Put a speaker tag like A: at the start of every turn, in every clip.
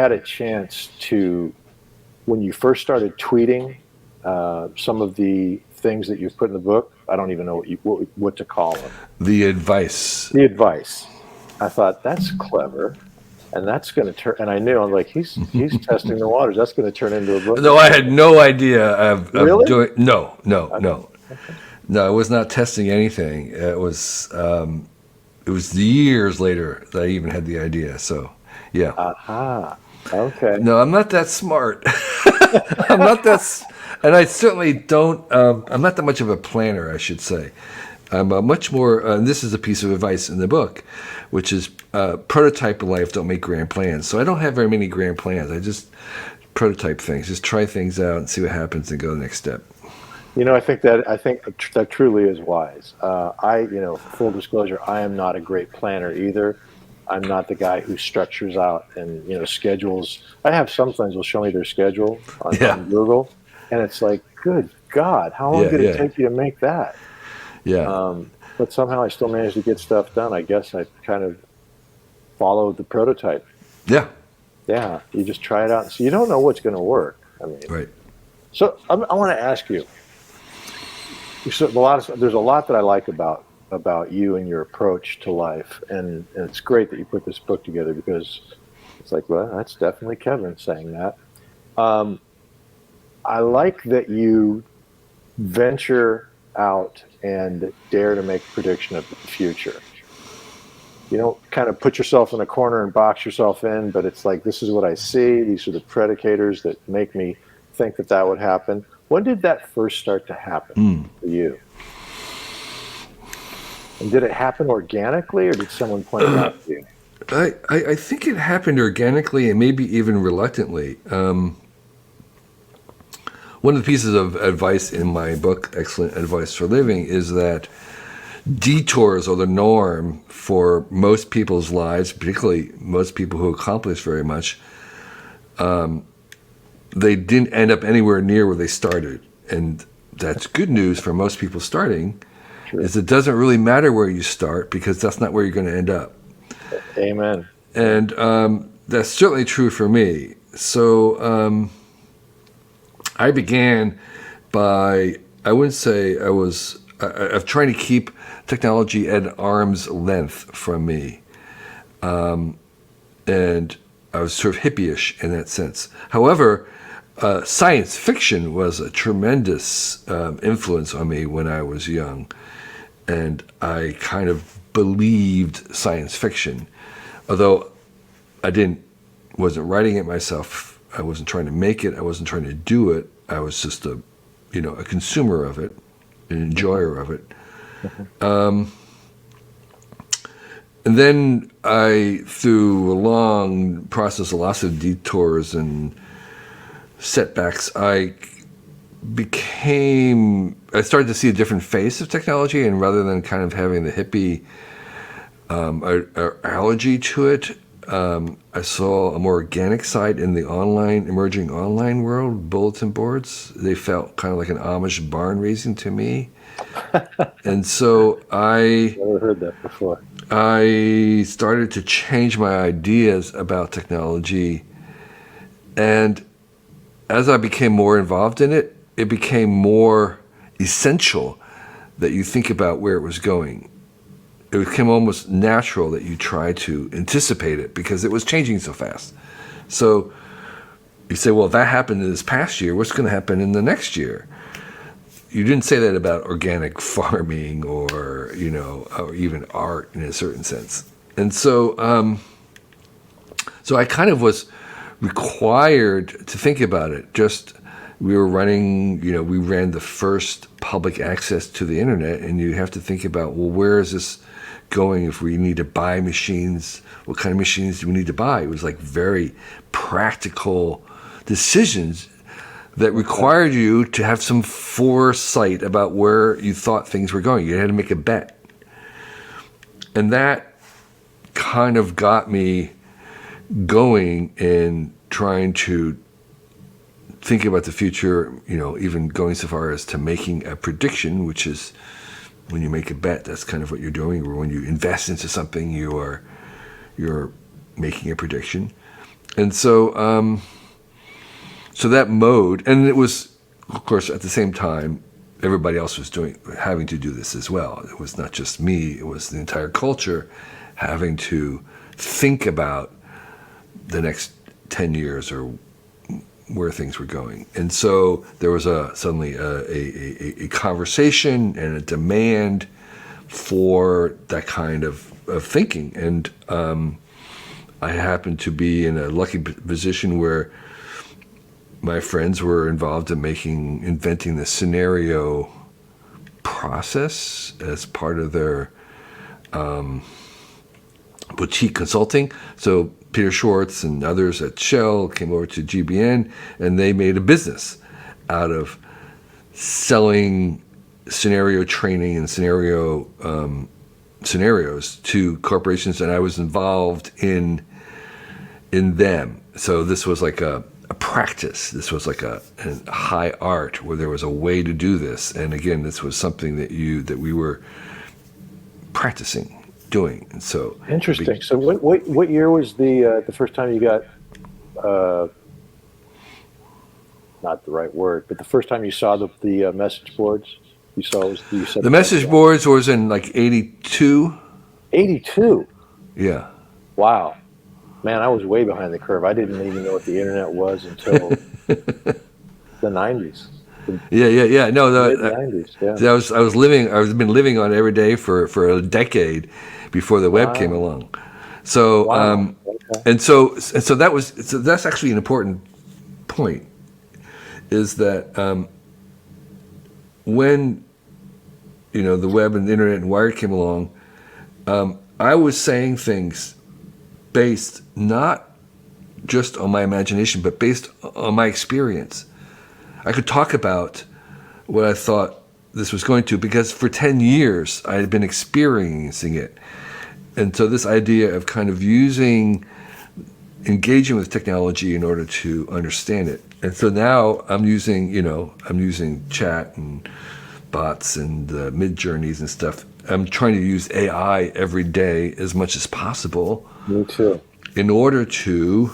A: had a chance to, when you first started tweeting some of the things that you put in the book, I don't even know what to call them.
B: The advice.
A: The advice. I thought, that's clever. And that's going to turn, and I knew, I'm like, he's testing the waters. That's going to turn into a book.
B: No, I had no idea of
A: Really?
B: doing. No.
A: Okay.
B: No, I was not testing anything. It was years later that I even had the idea. So, yeah.
A: Aha. Okay.
B: No, I'm not that smart. I'm not that, and I certainly don't. I'm not that much of a planner, I should say. I'm a much more. And this is a piece of advice in the book, which is prototype in life. Don't make grand plans. So I don't have very many grand plans. I just prototype things. Just try things out and see what happens, and go to the next step.
A: I think that truly is wise. Full disclosure, I am not a great planner either. I'm not the guy who structures out and schedules. I have some friends will show me their schedule on Google, and it's like, good God, how long did it take you to make that?
B: Yeah.
A: But somehow I still manage to get stuff done. I guess I kind of follow the prototype.
B: Yeah.
A: Yeah. You just try it out and see. You don't know what's going to work. I mean,
B: right.
A: So I want to ask you. There's a lot that I like about you and your approach to life, and it's great that you put this book together, because it's like, well, that's definitely Kevin saying that. I like that you venture out and dare to make a prediction of the future. You don't kind of put yourself in a corner and box yourself in, but it's like, this is what I see. These are the predicators that make me think that would happen. When did that first start to happen for you? And did it happen organically, or did someone point it out to you?
B: I think it happened organically and maybe even reluctantly. One of the pieces of advice in my book, Excellent Advice for Living, is that detours are the norm for most people's lives, particularly most people who accomplish very much. They didn't end up anywhere near where they started. And that's good news for most people starting, is it doesn't really matter where you start, because that's not where you're going to end up.
A: Amen.
B: And that's certainly true for me. So I began by, I wouldn't say I was, of trying to keep technology at arm's length from me. And I was sort of hippie-ish in that sense. However, science fiction was a tremendous influence on me when I was young. And I kind of believed science fiction. Although I wasn't writing it myself. I wasn't trying to make it. I wasn't trying to do it. I was just a consumer of it, an enjoyer of it. And then through a long process, lots of detours and setbacks, I started to see a different face of technology, and rather than kind of having the hippie allergy to it, I saw a more organic side in the emerging online world. Bulletin boards, they felt kind of like an Amish barn raising to me. And so I
A: never heard that before.
B: I started to change my ideas about technology, and as I became more involved in it, it became more essential that you think about where it was going. It became almost natural that you try to anticipate it, because it was changing so fast. So you say, well, that happened in this past year, what's going to happen in the next year? You didn't say that about organic farming or even art in a certain sense. And so so I kind of was required to think about it. We ran the first public access to the internet, and you have to think about, well, where is this going? If we need to buy machines, what kind of machines do we need to buy? It was like very practical decisions that required you to have some foresight about where you thought things were going. You had to make a bet. And that kind of got me going in trying to think about the future, even going so far as to making a prediction, which is when you make a bet, that's kind of what you're doing. Or when you invest into something, you're making a prediction. And so that mode, and it was, of course, at the same time, everybody else was having to do this as well. It was not just me; it was the entire culture having to think about the next 10 years or where things were going. And so there was suddenly a conversation and a demand for that kind of thinking. And I happened to be in a lucky position where my friends were involved in inventing the scenario process as part of their boutique consulting. So Peter Schwartz and others at Shell came over to GBN, and they made a business out of selling scenario training and scenarios to corporations, and I was involved in them. So this was like a practice. This was like a high art where there was a way to do this. And again, this was something that we were practicing doing. And so
A: interesting. So what year was the first time you got not the right word, but the first time you saw the message boards? You said
B: the message boards was in like 82.
A: 82.
B: Yeah.
A: Wow. Man, I was way behind the curve. I didn't even know what the internet was until the 90s.
B: Yeah. No, the
A: mid-90s. Yeah.
B: I've been living on it every day for a decade before the web came along. So
A: Wow. Okay.
B: and so that's actually an important point, is that when the web and the internet and Wired came along, I was saying things based not just on my imagination, but based on my experience. I could talk about what I thought this was going to, because for 10 years I had been experiencing it. And so this idea of kind of engaging with technology in order to understand it. And so now I'm using chat and bots and mid-journeys and stuff. I'm trying to use AI every day as much as possible.
A: Me too.
B: In order to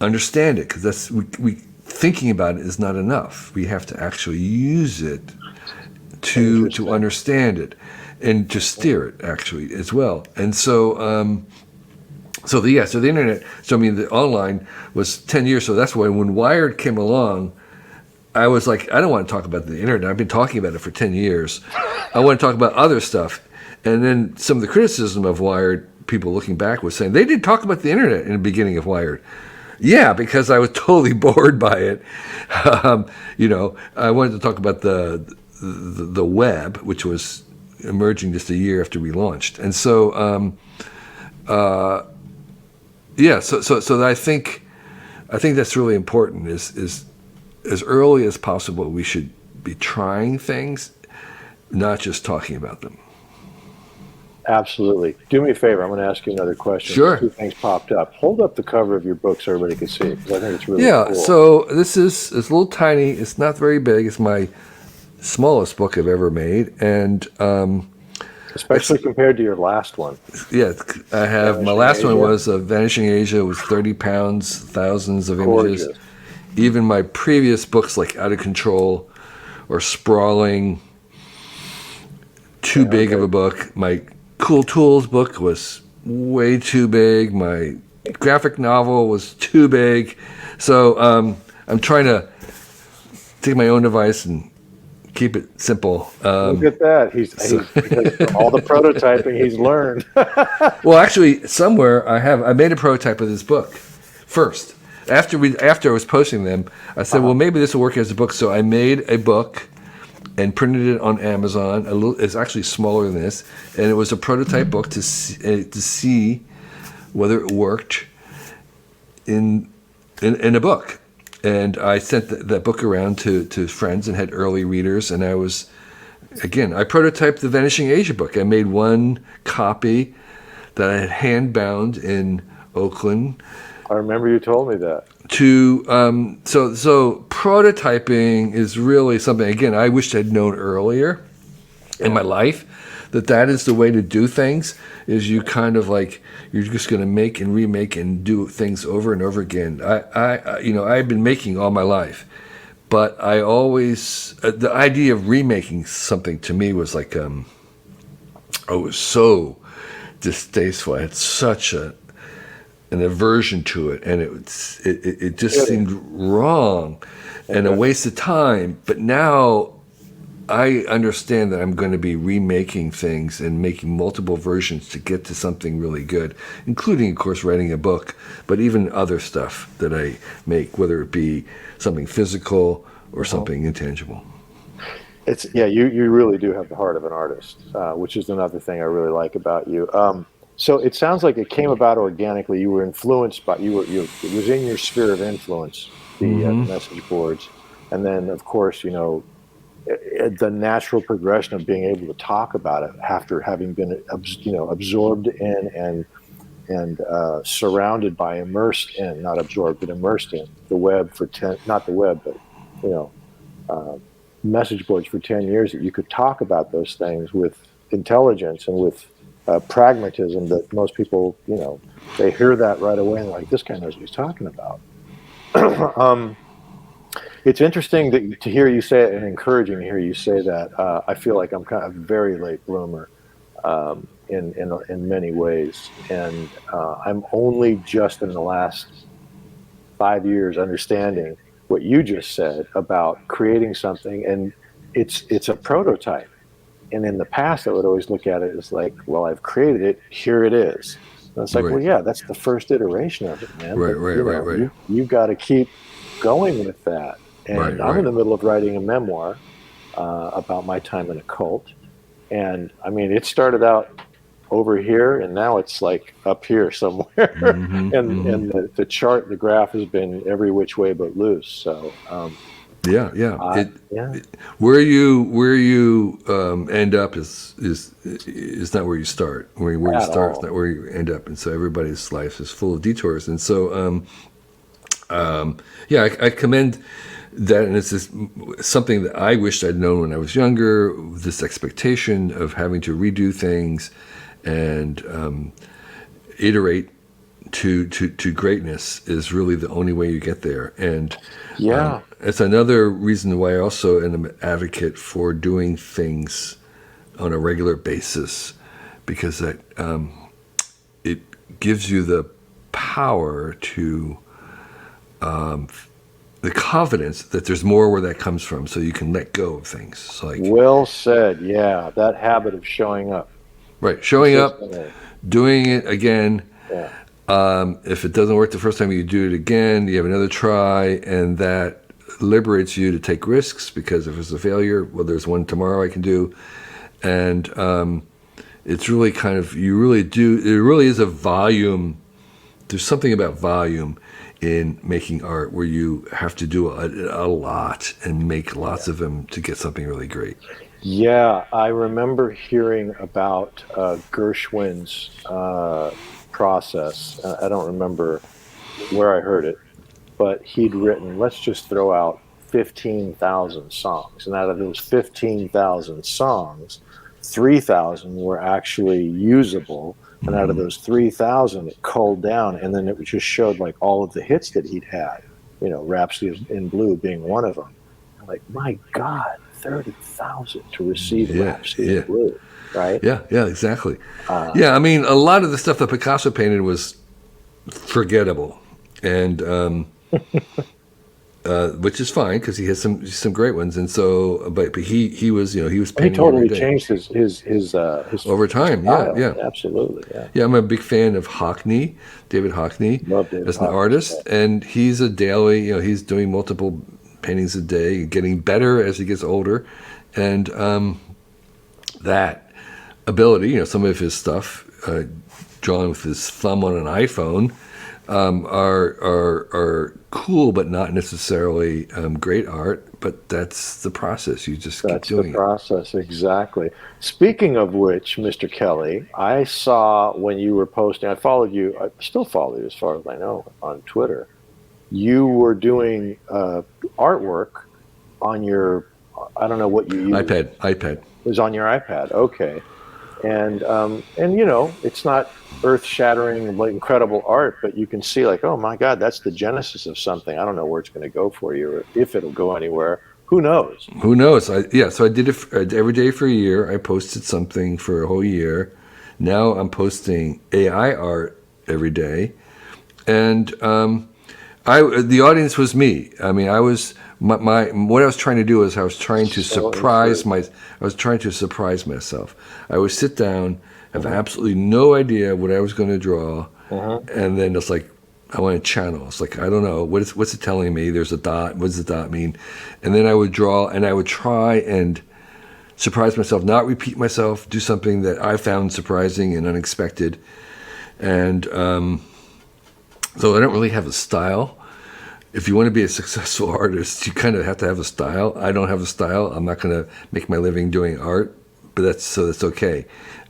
B: understand it, because we thinking about it is not enough. We have to actually use it to understand it and to steer it actually as well. And so the internet. So I mean, the online was 10 years. So that's why when Wired came along, I was like, I don't want to talk about the internet. I've been talking about it for 10 years. I want to talk about other stuff. And then some of the criticism of Wired, people looking back, was saying they didn't talk about the internet in the beginning of Wired. Yeah, because I was totally bored by it. I wanted to talk about the web, which was emerging just a year after we launched. And so, so I think that's really important. Is as early as possible, we should be trying things, not just talking about them.
A: Absolutely. Do me a favor. I'm going to ask you another question.
B: Sure.
A: Two things popped up. Hold up the cover of your book so everybody can see it, because I think it's really cool.
B: So it's a little tiny. It's not very big. It's my smallest book I've ever made, and
A: especially compared to your last one.
B: Yeah, I have. My last one was Vanishing Asia. It was 30 pounds, thousands of images.
A: Gorgeous.
B: Even my previous books, like Out of Control or Sprawling, too big of a book. My Cool Tools book was way too big. My graphic novel was too big. So I'm trying to take my own advice and keep it simple.
A: Look at that. He's because all the prototyping he's learned.
B: Well, actually, somewhere I made a prototype of this book first. After I was posting them, I said, well, maybe this will work as a book. So I made a book and printed it on Amazon. It's actually smaller than this, and it was a prototype book to see whether it worked in a book. And I sent that book around to friends and had early readers. And I prototyped the Vanishing Asia book. I made one copy that I had hand bound in Oakland.
A: I remember you told me that.
B: So prototyping is really something, again, I wished I'd known earlier in my life, that is the way to do things. Is you kind of like you're just going to make and remake and do things over and over again. I've been making all my life, but I always the idea of remaking something to me was like I was so distasteful. I had such an aversion to it, and it just seemed wrong and a waste of time. But now I understand that I'm going to be remaking things and making multiple versions to get to something really good, including, of course, writing a book, but even other stuff that I make, whether it be something physical or something intangible.
A: You really do have the heart of an artist, which is another thing I really like about you. So it sounds like it came about organically. You were influenced by it was in your sphere of influence, the message boards, and then of course the natural progression of being able to talk about it after having been absorbed in and surrounded by, immersed in, not absorbed but immersed in the web for not the web, but message boards for 10 years, that you could talk about those things with intelligence and with pragmatism that most people, they hear that right away and like, this guy knows what he's talking about. It's interesting to hear you say it, and encouraging to hear you say that. I feel like I'm kind of a very late bloomer in many ways, and I'm only just in the last 5 years understanding what you just said about creating something, and it's a prototype. And in the past, I would always look at it as like, well, I've created it, here it is. And it's like, well, yeah, that's the first iteration of it, man.
B: Right.
A: You've got to keep going with that. And I'm in the middle of writing a memoir about my time in a cult. And I mean, it started out over here, and now it's like up here somewhere. And the chart, the graph has been every which way but loose. So where
B: you end up is not where you start. Where you start is not where you end up. And so everybody's life is full of detours. And so I commend that, and it's just something that I wished I'd known when I was younger. This expectation of having to redo things and iterate to greatness is really the only way you get there. And it's another reason why I also am an advocate for doing things on a regular basis, because that it gives you the power to the confidence that there's more where that comes from, so you can let go of things. So
A: well said. Yeah, that habit of showing up.
B: Right, showing up, doing it again.
A: Yeah.
B: If it doesn't work the first time, you do it again. You have another try, and that liberates you to take risks, because if it's a failure, well, there's one tomorrow I can do. And it's really kind of, you really do, it really is a volume. There's something about volume in making art where you have to do a lot and make lots of them to get something really great.
A: Yeah, I remember hearing about Gershwin's process. I don't remember where I heard it, but he'd written, let's just throw out 15,000 songs. And out of those 15,000 songs, 3,000 were actually usable. And out of those 3,000, it culled down, and then it just showed like all of the hits that he'd had, Rhapsody in Blue being one of them. I'm like, my God, 30,000 to receive Rhapsody in Blue, right?
B: Yeah, exactly. I mean, a lot of the stuff that Picasso painted was forgettable, and which is fine because he has some great ones. And so, but he was painting.
A: He totally changed his
B: over time.
A: Style.
B: Yeah,
A: absolutely.
B: Yeah, I'm a big fan of Hockney, David Hockney, as an artist, and he's a daily. He's doing multiple paintings a day, getting better as he gets older, and that ability. Some of his stuff drawn with his thumb on an iPhone are cool, but not necessarily great art. But that's the process. You just keep doing it. That's the
A: process, exactly. Speaking of which, Mr. Kelly, I saw when you were posting, I followed you, I still follow you as far as I know, on Twitter. You were doing artwork on your, I don't know what you used.
B: iPad.
A: It was on your iPad, okay. And you know, it's not earth-shattering, like, incredible art, but you can see, like, oh my God, that's the genesis of something. I don't know where it's going to go for you, or if it'll go anywhere. Who knows?
B: Who knows? So I did it every day for a year. I posted something for a whole year. Now I'm posting AI art every day, and the audience was me. I mean, I was what I was trying to do is I was trying to surprise myself. I would sit down, have absolutely no idea what I was going to draw, and then it's like, I want to channel. It's like, I don't know, what's it telling me? There's a dot. What does the dot mean? And then I would draw, and I would try and surprise myself, not repeat myself, do something that I found surprising and unexpected. And so I don't really have a style. If you want to be a successful artist, you kind of have to have a style. I don't have a style. I'm not going to make my living doing art, but that's okay.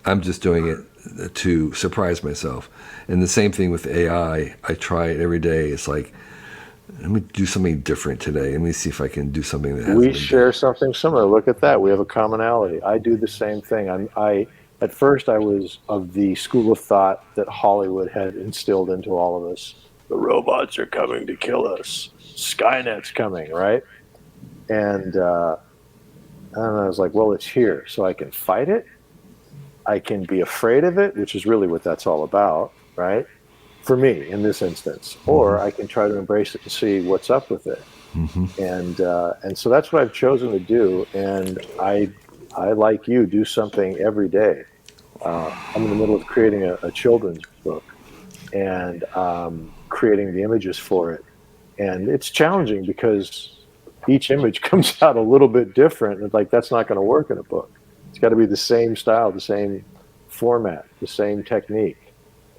B: I'm just doing it to surprise myself. And the same thing with AI. I try it every day. It's like, let me do something different today. Let me see if I can do something that hasn't
A: We
B: been
A: share
B: done.
A: something similar. Look at that. We have a commonality. I do the same thing. At first, I was of the school of thought that Hollywood had instilled into all of us. The robots are coming to kill us. Skynet's coming, right? And I was like, well, it's here, so I can fight it. I can be afraid of it, which is really what that's all about, right? For me, in this instance. Or I can try to embrace it and see what's up with it. And so that's what I've chosen to do. And I like you, do something every day. I'm in the middle of creating a children's book, and creating the images for it. And it's challenging because each image comes out a little bit different. And like, that's not going to work in a book. It's got to be the same style, the same format, the same technique.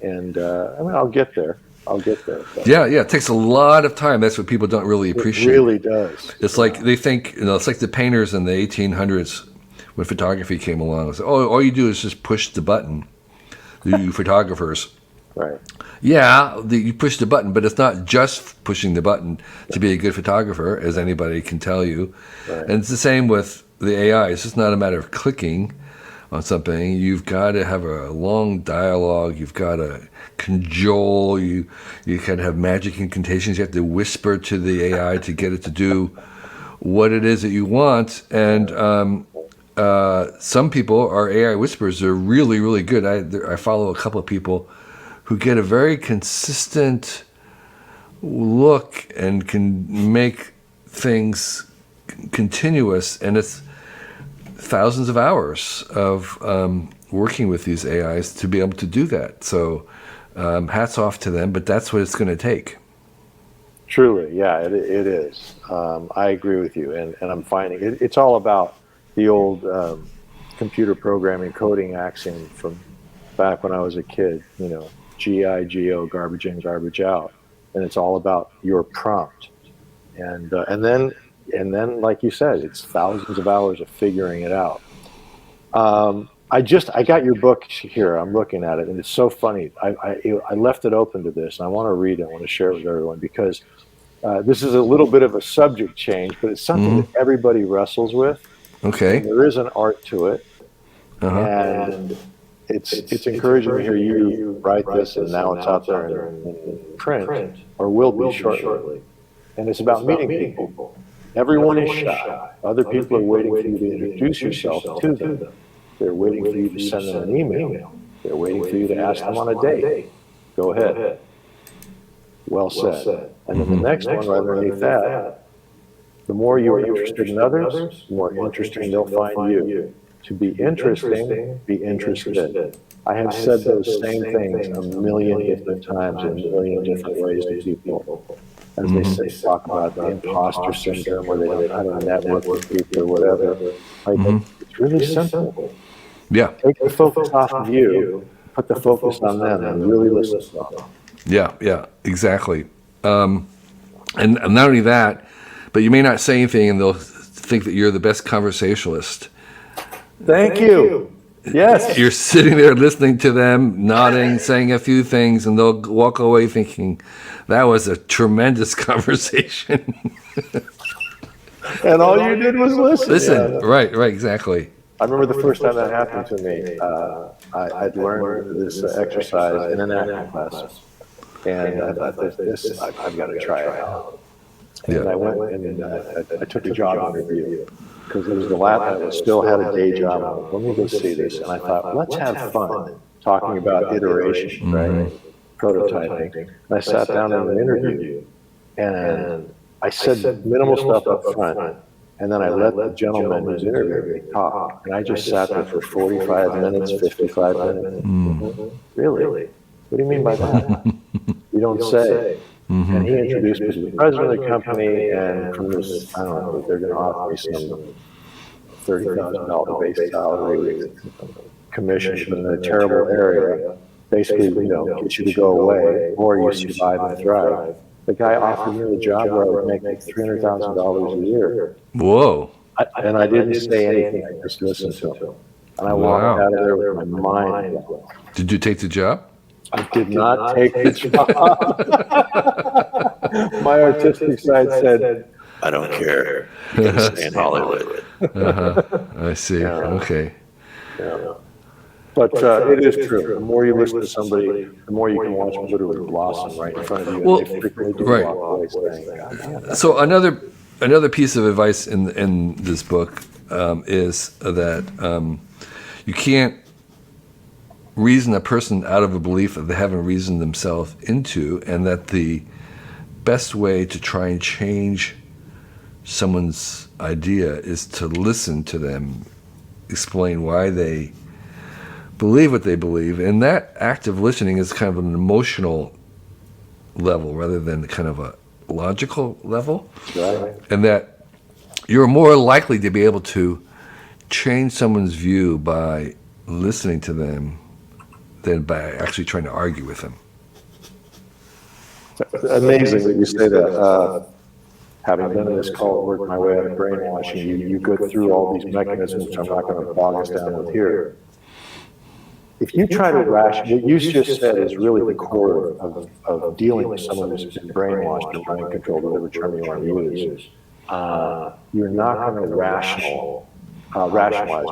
A: And I mean, I'll get there. But
B: Yeah, it takes a lot of time. That's what people don't really appreciate.
A: it really does.
B: It's like they think, it's like the painters in the 1800s when photography came along. It's, all you do is just push the button, you photographers.
A: Right.
B: Yeah, you push the button, but it's not just pushing the button to be a good photographer, as anybody can tell you.
A: Right.
B: And it's the same with the AI. It's just not a matter of clicking on something. You've got to have a long dialogue. You've got to cajole. You can have magic incantations. You have to whisper to the AI to get it to do what it is that you want. And some people are AI whisperers. They're really, really good. I follow a couple of people who get a very consistent look and can make things continuous, and it's thousands of hours of working with these AIs to be able to do that. So hats off to them, but that's what it's going to take.
A: Truly, yeah, it is. I agree with you, and I'm finding it's all about the old computer programming coding axiom from back when I was a kid, you know, GIGO, garbage in, garbage out, and it's all about your prompt, and then like you said, it's thousands of hours of figuring it out. I got your book here. I'm looking at it, and it's so funny. I left it open to this, and I want to read it. I want to share it with everyone because this is a little bit of a subject change, but it's something that everybody wrestles with.
B: Okay.
A: And there is an art to it, and it's encouraging to hear you write this, and now it's out there in print, or will be shortly. And it's about meeting people. Everyone is shy. Other people are waiting for you to introduce yourself to them. They're waiting for you to send them an email. They're waiting for you to ask them on a date. Go ahead. Well said. And then the next one right underneath that, the more you are interested in others, the more interesting they'll find you. To be interesting, be interested. I have said those same things a million different times in a million different ways to people. As they talk about the imposter syndrome, where they don't know how to network with people or whatever. Like, it's really simple.
B: Yeah.
A: Take the focus off of you, put the focus on them, and really listen to them.
B: Yeah, exactly. And not only that, but you may not say anything, and they'll think that you're the best conversationalist.
A: Thank you. Yes.
B: You're sitting there listening to them, nodding, saying a few things, and they'll walk away thinking, that was a tremendous conversation.
A: And all you did was listen.
B: Listen, right, exactly.
A: I remember the first time that happened to me. I'd learned this exercise in an acting class, and I thought, I've got to try it out. And I went and I took a job interview because it was the last I still had a day job. Let me go see this. And I thought, let's have fun talking about iteration, right? Prototyping. And I sat down in an interview and I said minimal stuff up front. And then I let the gentleman who's interviewing me talk. And I just sat there for 45 minutes, 55 minutes. Really? What do you mean by that? You don't say. And he introduced me to the president of the company, and from this, I don't know, they're going to offer me some $30,000 base salary with commission in a terrible area. Basically, get you to go away, or you survive and thrive. The guy offered me the job where I would make $300,000 a year.
B: Whoa.
A: And I didn't say anything. I just listened to him. And I walked out of there with my mind blown.
B: Did you take the job?
A: I did not take the job. My artistic side said, I don't care. You gotta stay in Hollywood.
B: I see. Okay.
A: Yeah. But it is true. The more you listen to somebody, the more you can watch them literally blossom right in front of you.
B: Well,
A: and they frequently do
B: right.
A: walk away saying, God damn.
B: So another piece of advice in this book is that you can't reason a person out of a belief that they haven't reasoned themselves into, and that the best way to try and change someone's idea is to listen to them, explain why they believe what they believe, and that act of listening is kind of an emotional level rather than kind of a logical level.
A: Right.
B: And that you're more likely to be able to change someone's view by listening to them than by actually trying to argue with them.
A: Amazing that you say that. Having done this call, worked my way out of brainwashing, you go through all these mechanisms, which I'm not going to bog us down with here. If you try to ration, what you just said is really the core of dealing with someone who's been brainwashed or mind controlled, whatever term you want to use. You're not going to rationalize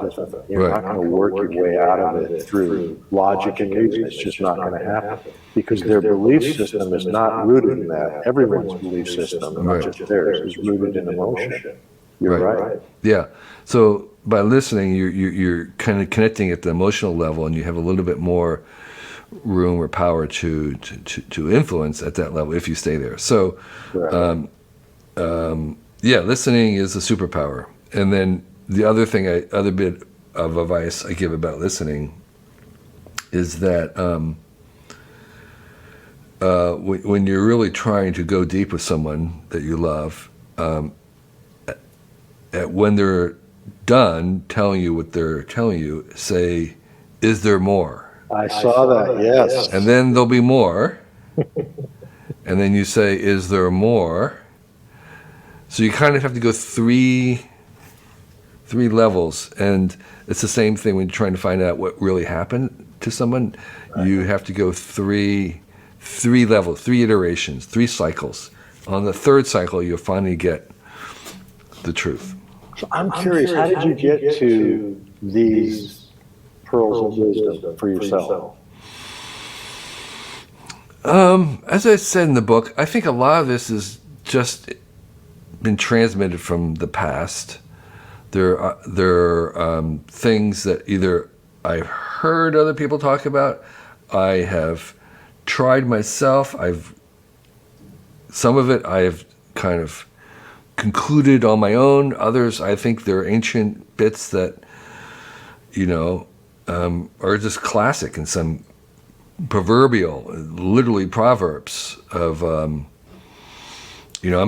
A: with them. You're not going to work your way out of it through logic and reason. It's just not going to happen because their belief system is not rooted in that. Everyone's belief system, not just theirs, is rooted in emotion. You're right.
B: Yeah. So by listening, you're kind of connecting at the emotional level, and you have a little bit more room or power to influence at that level if you stay there. So, listening is a superpower. And then the other bit of advice I give about listening is that when you're really trying to go deep with someone that you love, when they're done telling you what they're telling you, say, is there more?
A: I saw that, yes.
B: And then there'll be more. And then you say, is there more? So you kind of have to go three levels. And it's the same thing when you're trying to find out what really happened to someone. Right. You have to go three levels, 3 iterations, 3 cycles. On the 3rd cycle, you'll finally get the truth.
A: So I'm curious, how did you get to these pearls of wisdom for yourself?
B: As I said in the book, I think a lot of this has just been transmitted from the past. There are things that either I've heard other people talk about, I have tried myself, some of it I've kind of concluded on my own. Others, I think they're ancient bits that, are just classic and some proverbial, literally proverbs of, I'm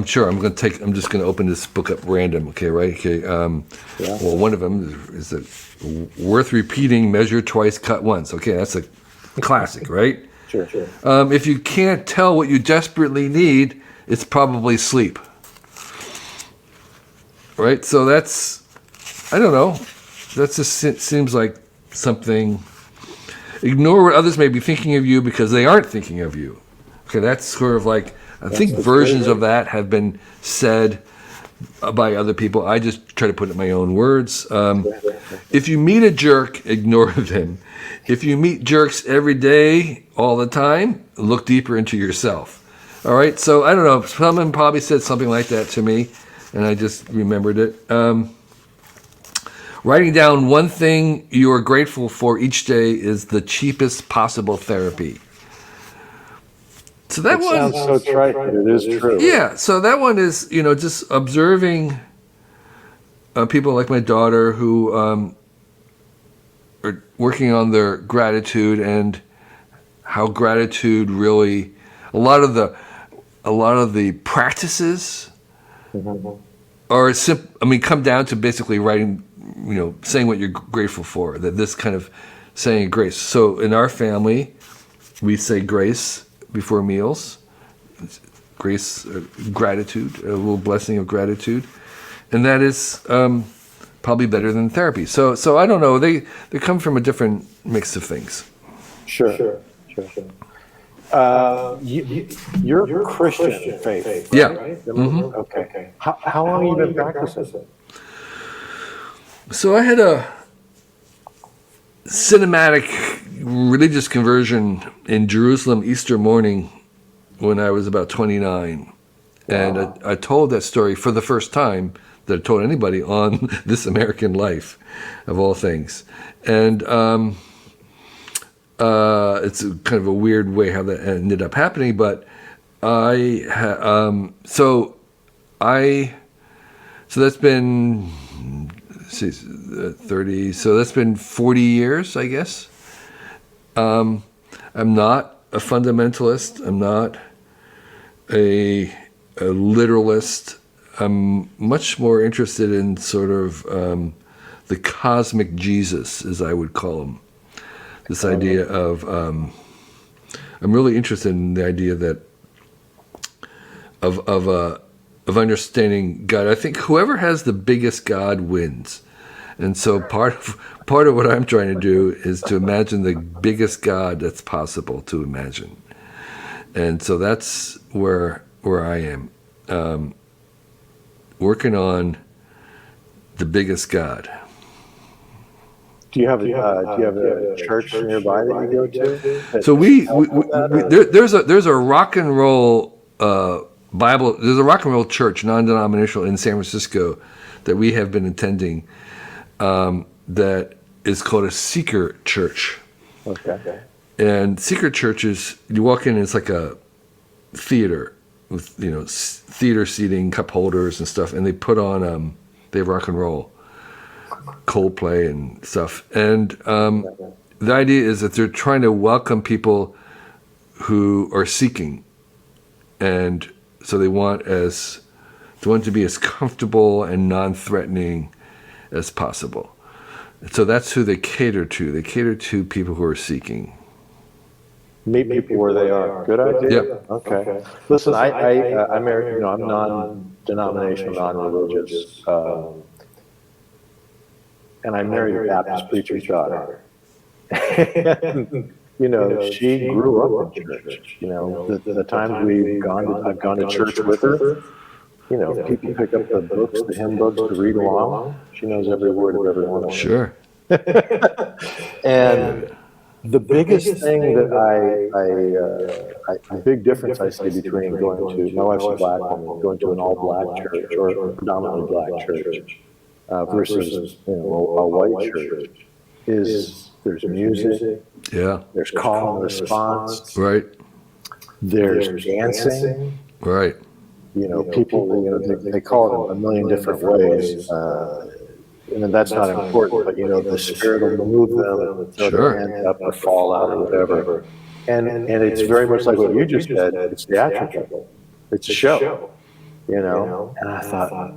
B: just going to open this book up random. Okay. Right. Okay. Well, one of them is that worth repeating, measure twice, cut once. Okay. That's a classic, right?
A: Sure.
B: If you can't tell what you desperately need, it's probably sleep. Right? So that's, I don't know. That just seems like something. Ignore what others may be thinking of you because they aren't thinking of you. Okay, that's sort of like, I think versions of that have been said by other people. I just try to put it in my own words. If you meet a jerk, ignore them. If you meet jerks every day, all the time, look deeper into yourself. All right. So I don't know. Someone probably said something like that to me, and I just remembered it. Writing down one thing you are grateful for each day is the cheapest possible therapy. So that one
A: sounds so trite, but it is true.
B: Yeah, so that one is, just observing people like my daughter who are working on their gratitude, and how gratitude really, a lot of the practices are come down to basically writing, saying what you're grateful for. That this kind of saying grace. So in our family, we say grace before meals, grace, gratitude, a little blessing of gratitude, and that is probably better than therapy. So I don't know. They come from a different mix of things.
A: Sure. You're Christian faith,
B: yeah.
A: right? Mm-hmm. Okay. How long have you been practicing?
B: So I had a cinematic religious conversion in Jerusalem Easter morning when I was about 29. And I told that story for the first time that I told anybody on This American Life, of all things. And it's kind of a weird way how that ended up happening, but so that's been 30, so that's been 40 years, I guess. I'm not a fundamentalist. I'm not a literalist. I'm much more interested in sort of the cosmic Jesus, as I would call him. This idea of, I'm really interested in the idea that of understanding God. I think whoever has the biggest God wins. And so part of what I'm trying to do is to imagine the biggest God that's possible to imagine. And so that's where I am, working on the biggest God.
A: Do you have a church nearby that you go to?
B: So there's a rock and roll Bible. There's a rock and roll church, non-denominational, in San Francisco that we have been attending. That is called a seeker church.
A: Okay.
B: And seeker churches, you walk in and it's like a theater with theater seating, cup holders and stuff, and they put on they have rock and roll, Coldplay and stuff. And the idea is that they're trying to welcome people who are seeking, and so they want to be as comfortable and non-threatening as possible. So that's who they cater to. They cater to people who are seeking.
A: Meet people where they are. Good idea.
B: Yep.
A: Okay. Listen, I'm married. I'm non-denominational, non-religious, and I married a Baptist preacher's daughter. And, she grew up in church. The times I've gone to church with her. People pick up the books, the hymn books to read along. She knows every word of every one of them.
B: Sure.
A: And the biggest thing that a big difference I see between going to, my wife's a black woman, going to an all-black church or a predominantly black church versus a white church is there's music, there's call and response,
B: right?
A: There's dancing,
B: right?
A: People, they call it a million different ways. And that's not important, but the spirit will move them and throw their hands up or fall out or whatever. And it's very much like what you just said. It's theatrical. It's a show. And I thought,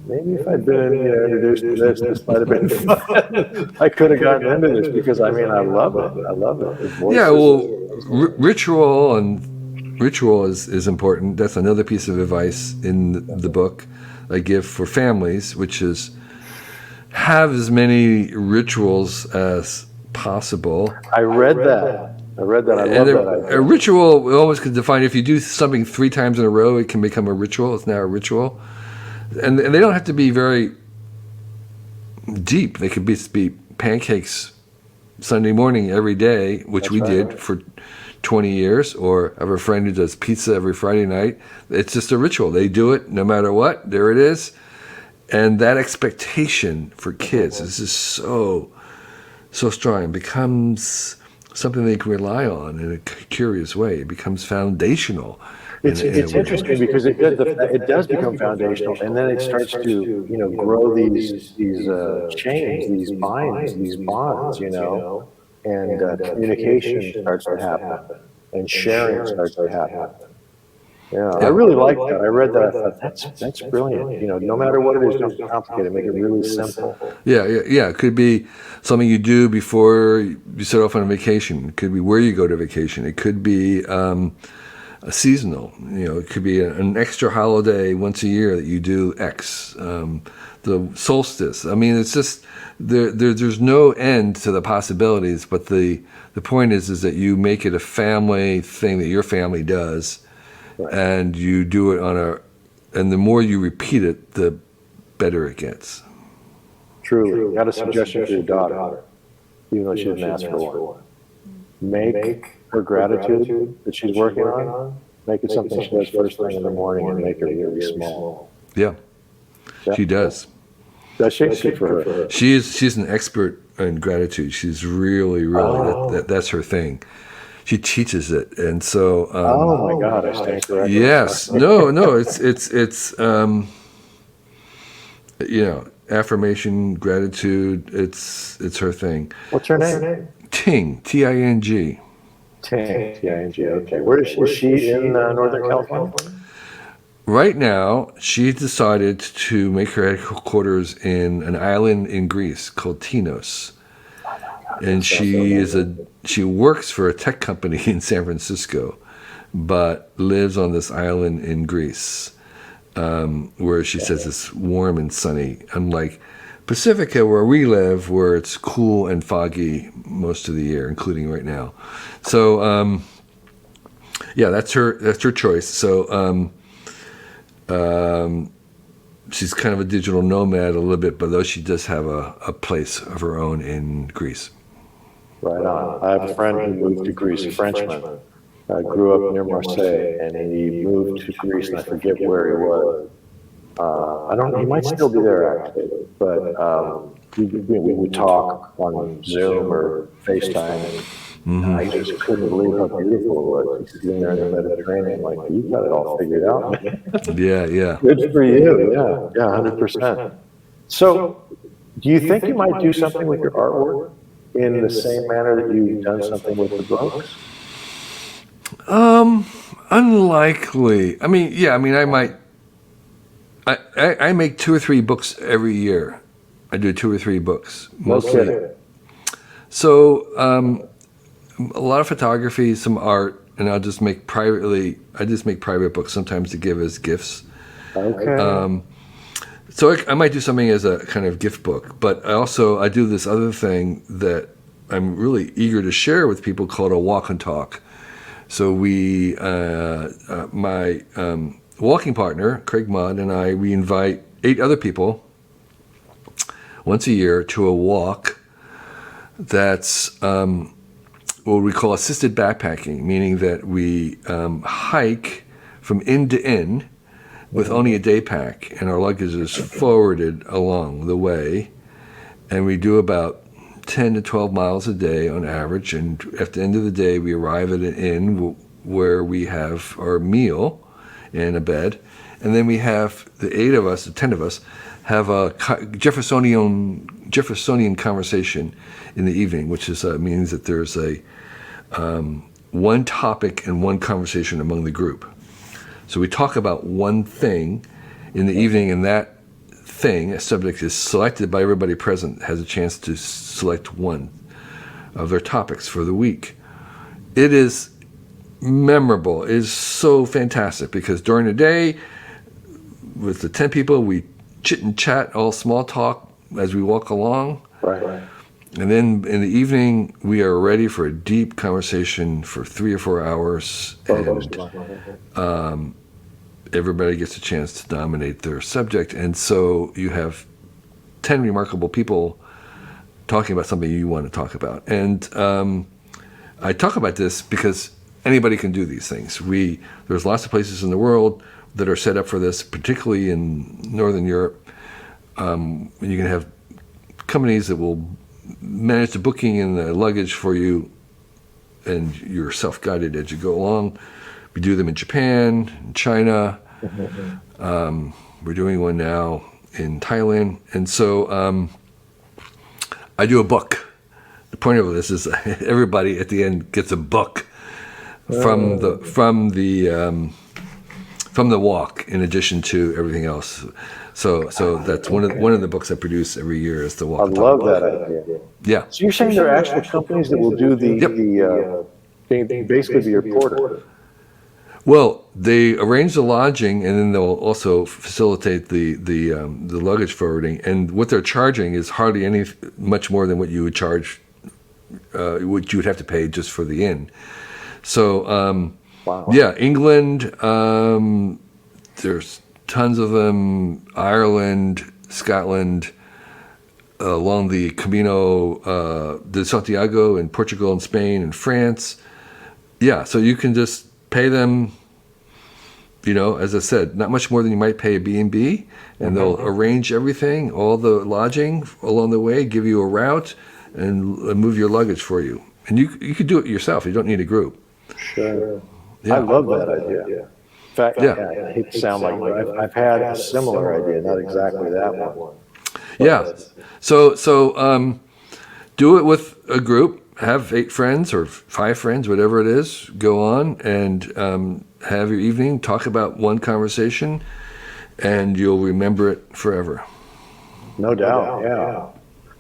A: maybe if I'd been introduced to this might have been fun. I could have gotten into this because I love it. I love it.
B: Yeah, well, ritual is important. That's another piece of advice in the book I give for families, which is have as many rituals as possible.
A: I read that. I love that.
B: A ritual, we always can define, if you do something 3 times in a row, it can become a ritual. It's now a ritual. and they don't have to be very deep. They could be pancakes Sunday morning every day, which we did for 20 years, or I have a friend who does pizza every Friday night. It's just a ritual. They do it no matter what. There it is. And that expectation for kids is just so strong. It becomes something they can rely on in a curious way. It becomes foundational.
A: It's interesting because it does become foundational, and then it starts to grow these chains, these binds, these bonds, and communication starts to happen, and sharing starts to happen. Yeah, I really like that. I read that. I thought that's brilliant. No matter what it is, don't complicate it. Make it really simple.
B: Yeah. It could be something you do before you set off on a vacation. It could be where you go to vacation. It could be a seasonal. It could be an extra holiday once a year that you do X. The solstice. I mean, it's just there's no end to the possibilities. But the point is that you make it a family thing that your family does. Right. And you do it and the more you repeat it, the better it gets.
A: Truly. Got a suggestion for your daughter, even though she didn't ask for one. Make her gratitude that she's working on, make it something she does first thing in the morning and make it really small.
B: Yeah, she does.
A: Does she? For her.
B: She's an expert in gratitude. She's really, that's her thing. She teaches it, and so.
A: Oh my God! I stand corrected.
B: Yes, no, it's affirmation, gratitude. It's her thing.
A: What's her name?
B: Ting, Ting.
A: Ting, Ting. Okay, where is she in Northern California?
B: Right now, she decided to make her headquarters in an island in Greece called Tinos. And she works for a tech company in San Francisco, but lives on this island in Greece, where she says it's warm and sunny, unlike Pacifica, where we live, where it's cool and foggy most of the year, including right now. So, that's her choice. So, she's kind of a digital nomad a little bit, but though she does have a place of her own in Greece.
A: Right on. I have a friend who moved to Greece, a Frenchman. Grew up near Marseille, and he moved to Greece, and I forget where he was. I don't know, he might still be there actually, but we would talk on Zoom or FaceTime, and I just couldn't believe how beautiful it was. He's sitting there in the Mediterranean, like, you got it all figured out, man.
B: Yeah.
A: Good for you, yeah, 100%. So, do you think you might do something with your artwork in the same manner that you've done something with the books?
B: Unlikely. I might. I make 2 or 3 books every year. I do 2 or 3 books mostly. Okay. So a lot of photography, some art, and I just make private books sometimes to give as gifts.
A: Okay.
B: So I might do something as a kind of gift book, but I do this other thing that I'm really eager to share with people called a walk and talk. So my walking partner, Craig Mudd, and we invite 8 other people once a year to a walk that's what we call assisted backpacking, meaning that we hike from inn to inn with only a day pack, and our luggage is forwarded along the way, and we do about 10 to 12 miles a day on average, and at the end of the day we arrive at an inn where we have our meal and a bed, and then we have the 10 of us have a Jeffersonian conversation in the evening, which means that there's a one topic and one conversation among the group. So we talk about one thing in the evening, and that thing, a subject, is selected by everybody present, has a chance to select one of their topics for the week. It is memorable. It is so fantastic because during the day, with the 10 people, we chit and chat, all small talk as we walk along.
A: Right.
B: And then in the evening, we are ready for a deep conversation for 3 or 4 hours. And everybody gets a chance to nominate their subject, and so you have 10 remarkable people talking about something you want to talk about. And I talk about this because anybody can do these things. There's lots of places in the world that are set up for this, particularly in Northern Europe. You can have companies that will manage the booking and the luggage for you, and you're self-guided as you go along. We do them in Japan, in China. We're doing one now in Thailand. And so I do a book. The point of this is everybody at the end gets a book from the walk, in addition to everything else. So that's one of the books I produce every year is the walk.
A: I love that idea.
B: Yeah.
A: So you're saying there are actual companies that will do they basically be your porter.
B: Well, they arrange the lodging, and then they'll also facilitate the luggage forwarding. And what they're charging is hardly much more than what you would charge, what you would have to pay just for the inn. So,
A: Wow.
B: yeah, England. There's tons of them. Ireland, Scotland, along the Camino de Santiago in Portugal and Spain and France. Yeah, so you can just pay them, as I said, not much more than you might pay a B&B, and they'll arrange everything, all the lodging along the way, give you a route, and move your luggage for you. And you could do it yourself. You don't need a group.
A: Sure.
B: Yeah.
A: I love that idea. In fact,
B: Yeah.
A: I hate to sound like I've had a similar idea, not exactly that one.
B: Yeah. So do it with a group. Have 8 friends or 5 friends, whatever it is. Go on and have your evening. Talk about one conversation, and you'll remember it forever.
A: No doubt, yeah.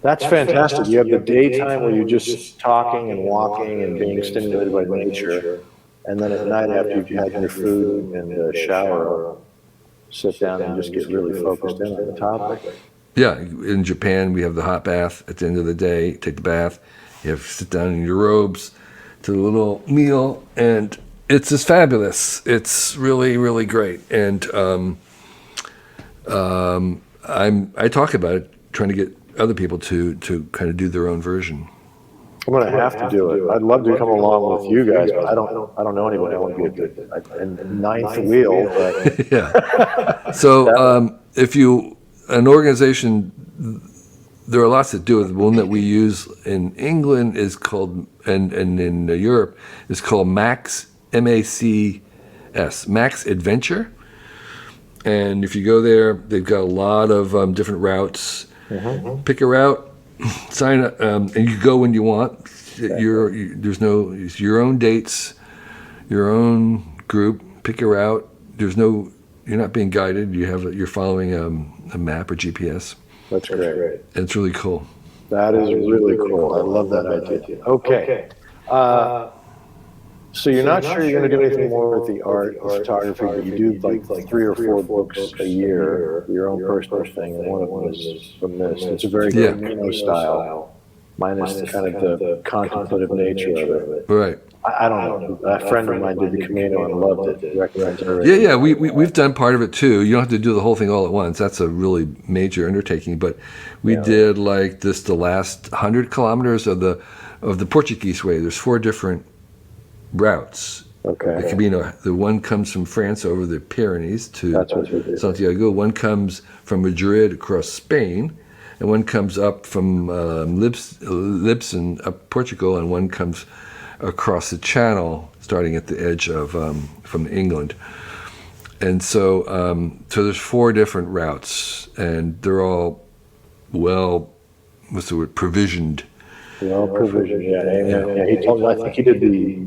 A: That's fantastic. You have the daytime where you're just talking and walking and being stimulated by nature. And then at night, after you've had your food and shower, sit down and just get really focused in on the topic.
B: Yeah, in Japan, we have the hot bath at the end of the day. Take the bath. You have to sit down in your robes to a little meal, and it's just fabulous. It's really, really great. And I talk about it, trying to get other people to kind of do their own version.
A: I'm going to have to do it. I'd love to come along with you guys, but I don't know anybody. I want to be a good ninth wheel. But
B: Yeah. So if an organization, there are lots that do it. The one that we use in England is called, and in Europe, is called Max, M-A-C-S, Max Adventure. And if you go there, they've got a lot of different routes. Pick a route, sign up, and you go when you want. There's your own dates, your own group. Pick a route. You're not being guided. You're following a map or GPS.
A: That's great.
B: It's really cool.
A: That is really cool. I love that idea. Okay. So you're not sure you're going to do anything more with the art or photography, but you do like 3 or 4 books a year, your own personal thing, and one of them is from this. It's a very Camino style, minus the kind of the contemplative nature of it.
B: Right.
A: I don't know. A friend of mine did the Camino and loved it. Recommends it.
B: Yeah. We've done part of it too. You don't have to do the whole thing all at once. That's a really major undertaking. But we did like the last 100 kilometers of the Portuguese way. There's 4 different routes.
A: Okay.
B: The Camino. The one comes from France over the Pyrenees to Santiago. One comes from Madrid across Spain, and one comes up from Lisbon up Portugal, and one comes across the Channel, starting at the edge of from England. And so there's 4 different routes, and they're all provisioned.
A: Well provisioned, yeah. He told me, I think he did the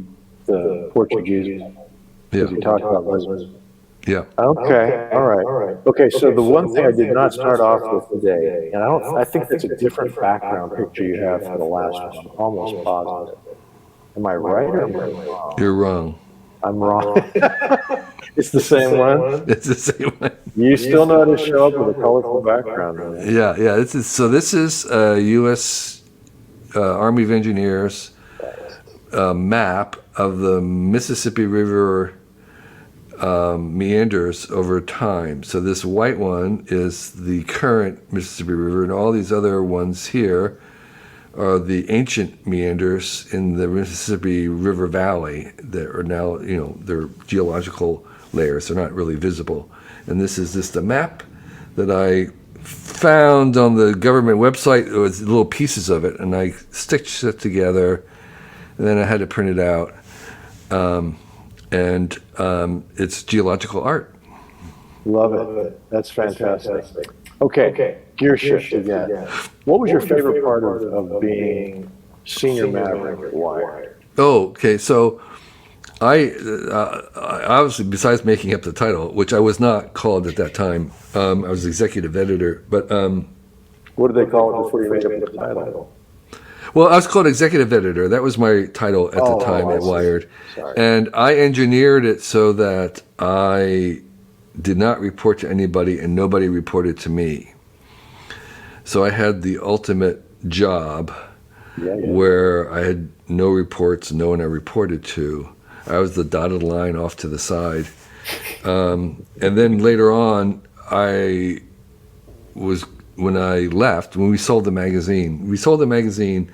A: Portuguese.
B: Yeah.
A: He talked about Lisbon.
B: Yeah.
A: Okay. All right. Okay. So the one thing I did not start off with today, and I think that's a different background picture you have from the last one. I'm almost positive. Am I right or am I wrong?
B: You're wrong.
A: I'm wrong. It's the same one.
B: It's the same one.
A: You still know how to show up with a colorful background, man.
B: Yeah. This is U.S. Army of Engineers map of the Mississippi River meanders over time. So this white one is the current Mississippi River, and all these other ones here are the ancient meanders in the Mississippi River Valley that are now, they're geological layers. They're not really visible. And this is just a map that I found on the government website. It was little pieces of it, and I stitched it together, and then I had to print it out. And it's geological art.
A: Love it. That's fantastic. Okay, gear shift again. What was your favorite part of being senior Maverick at Wired?
B: Oh, okay. So I obviously, besides making up the title, which I was not called at that time, I was executive editor. But
A: what did they call it before you made up the title?
B: Well, I was called executive editor. That was my title at the time at Wired.
A: Sorry.
B: And I engineered it so that I did not report to anybody and nobody reported to me. So I had the ultimate job where I had no reports, no one I reported to. I was the dotted line off to the side. And then later on, when I left, when we sold the magazine,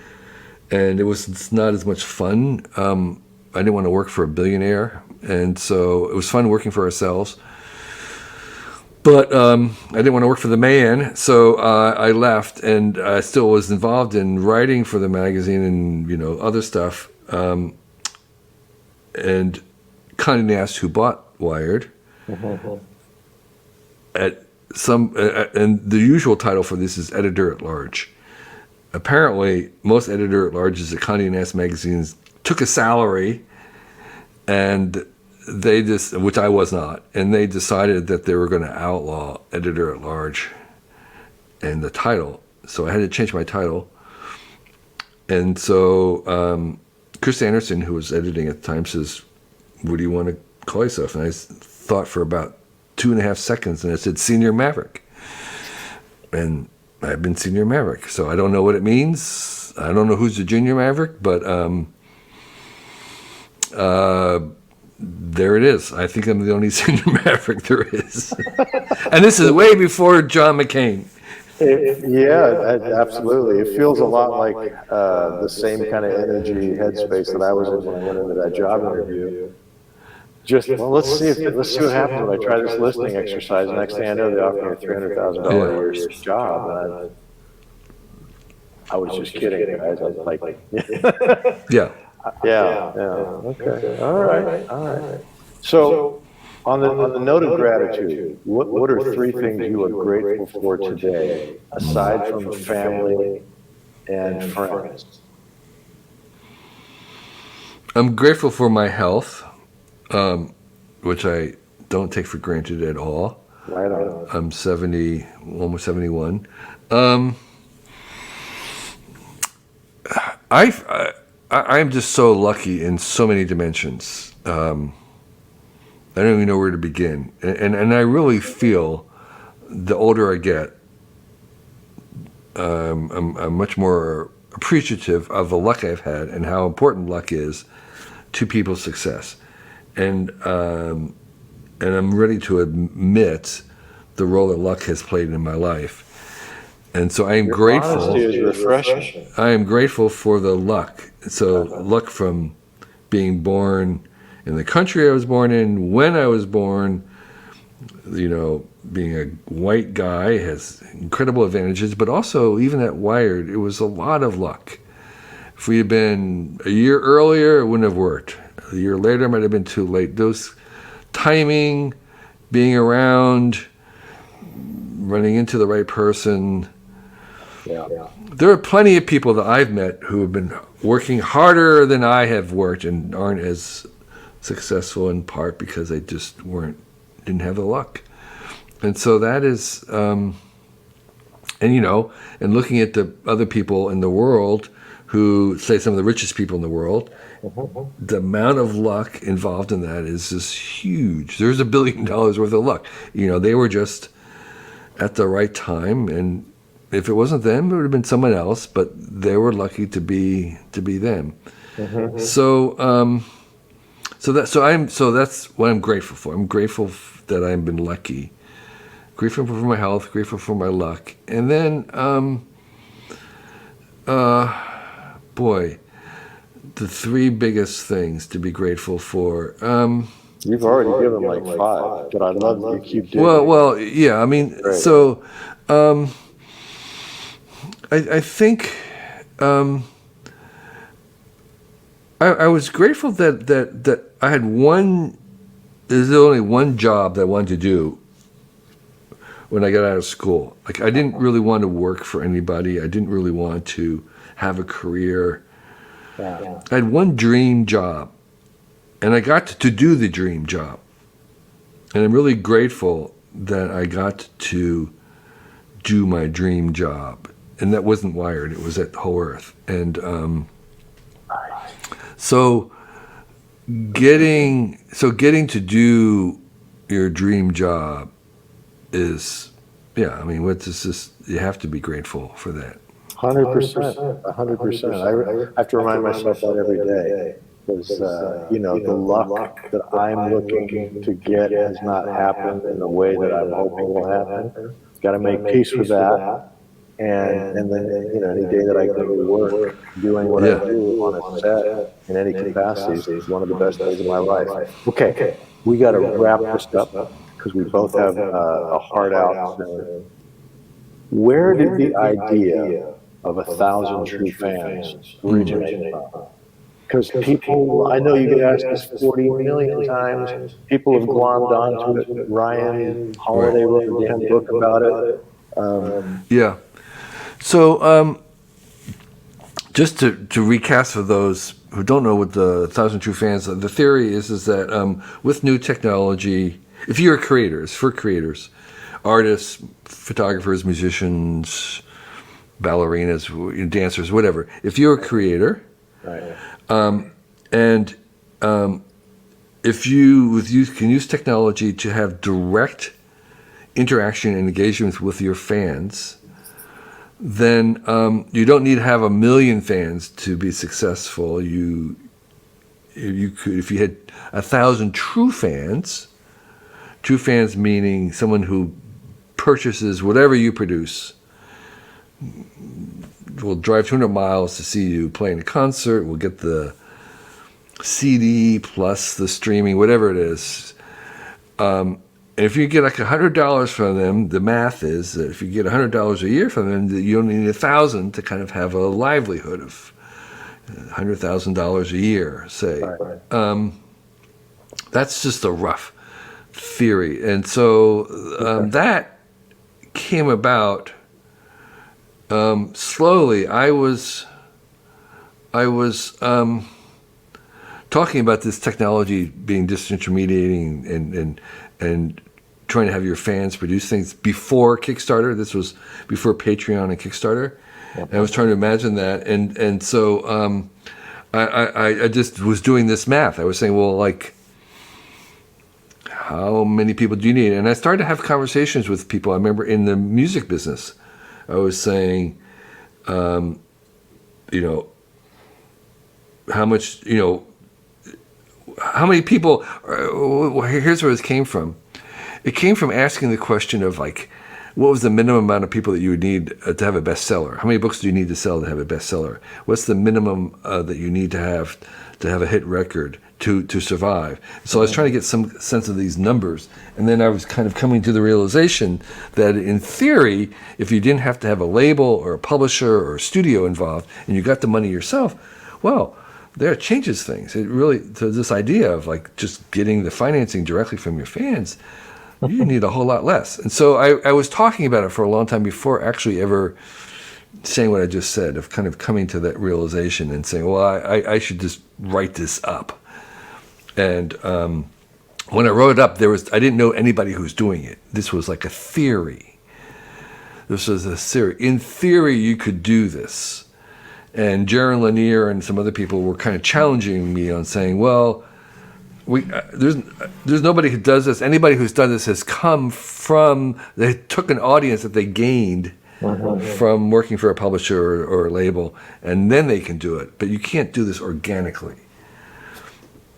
B: and it was not as much fun. I didn't want to work for a billionaire, and so it was fun working for ourselves. But I didn't want to work for the man, so I left, and I still was involved in writing for the magazine and other stuff. And Condé Nast, who bought Wired, and the usual title for this is editor at large. Apparently, most editor at larges at Condé Nast magazines took a salary, and which I was not, and they decided that they were going to outlaw editor at large and the title. So I had to change my title. And so Chris Anderson, who was editing at the time, says, "What do you want to call yourself?" And I thought for about 2.5 seconds, and I said, "Senior Maverick." And I've been Senior Maverick. So I don't know what it means. I don't know who's the Junior Maverick, but there it is. I think I'm the only Senior Maverick there is. And this is way before John McCain.
A: Absolutely. It feels a lot like the same kind of energy headspace that I was in when I went into that job interview. Let's see what happens when I try this listening exercise. The next thing I know, they offer me a $300,000 a year job, and I was just kidding, guys. I was like,
B: Yeah.
A: Okay. All right. So, on the note of gratitude, what are 3 things you are grateful for today, aside from family and friends?
B: I'm grateful for my health, which I don't take for granted at all.
A: Right on.
B: I'm 70, almost 71. I'm just so lucky in so many dimensions. I don't even know where to begin. And I really feel the older I get, I'm much more appreciative of the luck I've had and how important luck is to people's success. And I'm ready to admit the role that luck has played in my life. And so I am grateful.
A: Honesty is refreshing.
B: I am grateful for the luck. So luck from being born in the country I was born in, when I was born, being a white guy has incredible advantages, but also even at Wired, it was a lot of luck. If we had been a year earlier, it wouldn't have worked. A year later, it might have been too late. Those timing, being around, running into the right person. There are plenty of people that I've met who have been working harder than I have worked and aren't as successful, in part because they just didn't have the luck. And so that is, and looking at the other people in the world who, say, some of the richest people in the world, the amount of luck involved in that is just huge. There's $1 billion worth of luck. They were just at the right time, and if it wasn't them, it would have been someone else, but they were lucky to be them. So So that's what I'm grateful for. I'm grateful that I've been lucky. Grateful for my health, grateful for my luck. And then boy, the three biggest things to be grateful for.
A: You've already given like five, but I love that you keep doing
B: Well, yeah. I mean,
A: Great.
B: so I think I was grateful that I had one. There's only one job that I wanted to do when I got out of school. Like, I didn't really want to work for anybody. I didn't really want to have a career.
A: Yeah.
B: I had one dream job, and I got to do the dream job. And I'm really grateful that I got to do my dream job. And that wasn't Wired, it was at Whole Earth. And so getting to do your dream job is, yeah, I mean, what's this? You have to be grateful for that.
A: 100%, 100%. I have to remind myself that every day, because the luck that I'm looking to get has not happened in the way that I'm hoping will happen. Got to make peace with that, and then any day that I go to work doing what I do on a set in any capacity is one of the best days of my life. Okay, we got to wrap this up because we both have a heart out soon. Where did the idea of 1,000 true fans originate from? Because people, I know you get asked this 40 million times. People have glommed onto it. Ryan Holiday wrote a damn book about it.
B: Yeah. So just to recast for those who don't know what the 1,000 True Fans, the theory is that with new technology, if you're a creator, it's for creators, artists, photographers, musicians, ballerinas, dancers, whatever. If you're a creator,
A: Right.
B: and if you can use technology to have direct interaction and engagement with your fans, then you don't need to have 1 million fans to be successful. You could, if you had 1,000 true fans meaning someone who purchases whatever you produce, will drive 200 miles to see you play in a concert, will get the CD plus the streaming, whatever it is. And if you get like $100 from them, the math is that if you get $100 a year from them, you only need 1,000 to kind of have a livelihood of $100,000 a year, say.
A: Right.
B: That's just a rough theory. And so that came about slowly. I was talking about this technology being disintermediating and trying to have your fans produce things before Kickstarter. This was before Patreon and Kickstarter.
A: Yep.
B: And I was trying to imagine that, and so I just was doing this math. I was saying, well, like, how many people do you need? And I started to have conversations with people. I remember in the music business, I was saying, how much, how many people, here's where this came from. It came from asking the question of, like, what was the minimum amount of people that you would need to have a bestseller? How many books do you need to sell to have a bestseller? What's the minimum that you need to have a hit record to survive? So I was trying to get some sense of these numbers, and then I was kind of coming to the realization that in theory, if you didn't have to have a label or a publisher or a studio involved, and you got the money yourself, well, there changes things. It really, to this idea of like just getting the financing directly from your fans, you need a whole lot less. And so I was talking about it for a long time before actually ever saying what I just said, of kind of coming to that realization and saying, well, I should just write this up. And when I wrote it up, I didn't know anybody who was doing it. This was like a theory. This was a theory. In theory, you could do this. And Jaron Lanier and some other people were kind of challenging me on saying, well, there's nobody who does this. Anybody who's done this has come from, they took an audience that they gained from working for a publisher or a label, and then they can do it. But you can't do this organically.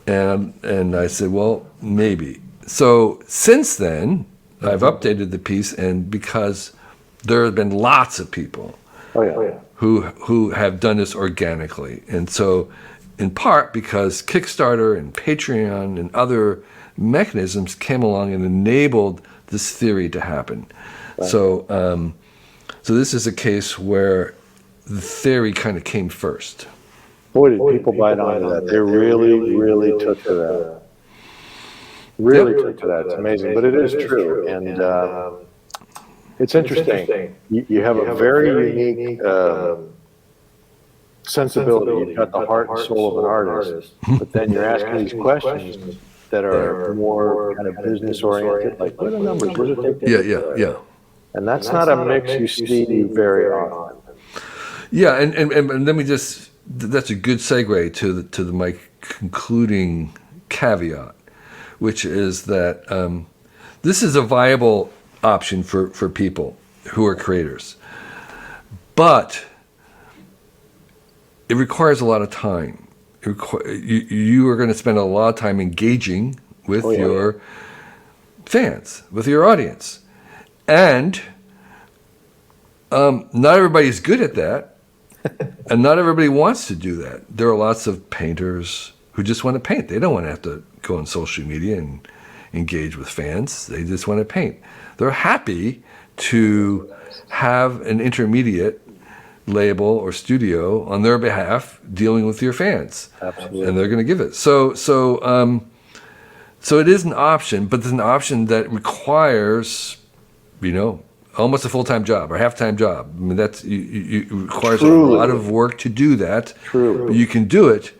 B: And I said, well, maybe. So since then, I've updated the piece, and because there have been lots of people who have done this organically. And so in part because Kickstarter and Patreon and other mechanisms came along and enabled this theory to happen. Right. So this is a case where the theory kind of came first.
A: Boy, did people bite onto that. They really took to that. Really took to that. It's amazing, but it is true. And it's interesting. You have a very unique sensibility. You've got the heart and soul of an artist, but then you're asking these questions that are more kind of business oriented, like what are the numbers? What does it take?
B: Yeah.
A: And that's not a mix you see very often.
B: Yeah, and let me just, that's a good segue to my concluding caveat, which is that this is a viable option for people who are creators, but it requires a lot of time. You are going to spend a lot of time engaging with your fans, with your audience. And not everybody's good at that. And not everybody wants to do that. There are lots of painters who just want to paint. They don't want to have to go on social media and engage with fans. They just want to paint. They're happy to have an intermediate label or studio on their behalf dealing with your fans.
A: Absolutely.
B: And they're going to give it. So it is an option, but it's an option that requires, almost a full-time job or half-time job. I mean, it requires a lot of work to do that.
A: True.
B: But you can do it.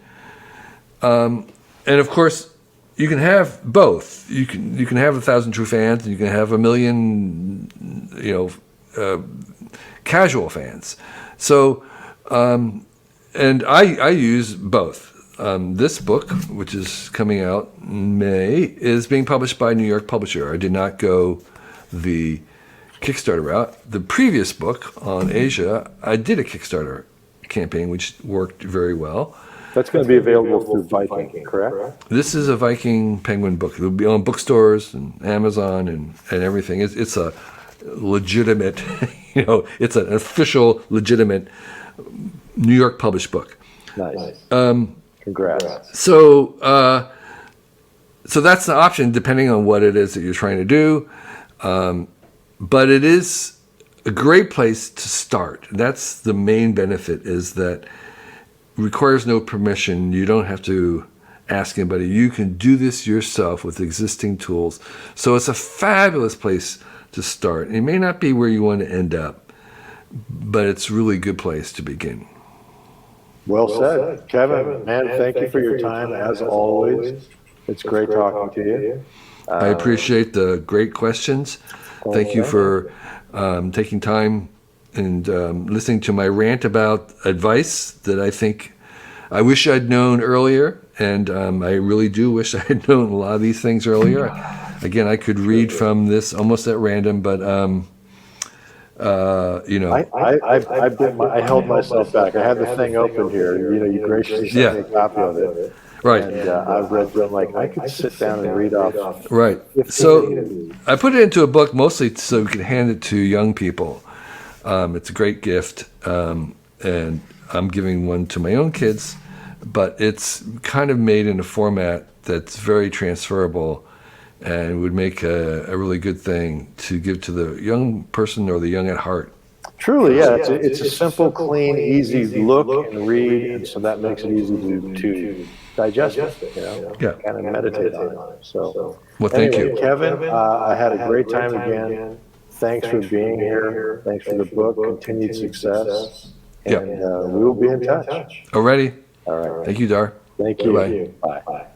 B: And of course, you can have both. You can have 1,000 true fans, and you can have 1 million, casual fans. So, and I use both. This book, which is coming out in May, is being published by a New York publisher. I did not go the Kickstarter route. The previous book on Asia, I did a Kickstarter campaign, which worked very well.
A: That's going to be available through Viking, correct?
B: This is a Viking Penguin book. It will be on bookstores and Amazon and everything. It's a legitimate, it's an official, legitimate New York published book.
A: Nice. Congrats.
B: So that's the option, depending on what it is that you're trying to do. But it is a great place to start. That's the main benefit, is that it requires no permission. You don't have to ask anybody. You can do this yourself with existing tools. So it's a fabulous place to start. It may not be where you want to end up, but it's a really good place to begin.
A: Well said. Kevin, man, thank you for your time, as always. It's great talking to you.
B: I appreciate the great questions. Thank you for taking time and listening to my rant about advice that I wish I'd known earlier, and I really do wish I had known a lot of these things earlier. Again, I could read from this almost at random, but I
A: held myself back. I had the thing open here. You graciously sent me a copy of it.
B: Right.
A: And I've read through. I'm like, I could sit down and read off.
B: Right. So I put it into a book mostly so we could hand it to young people. It's a great gift, and I'm giving one to my own kids, but it's kind of made in a format that's very transferable and would make a really good thing to give to the young person or the young at heart.
A: Truly, yeah. It's a simple, clean, easy look and read, and so that makes it easy to digest it, kind of meditate on it. So,
B: well, thank you.
A: Kevin. I had a great time again. Thanks for being here. Thanks for the book. Continued success. And we will be in touch.
B: Alrighty.
A: All right.
B: Thank you, Dar.
A: Thank you.
B: Bye.
A: Bye.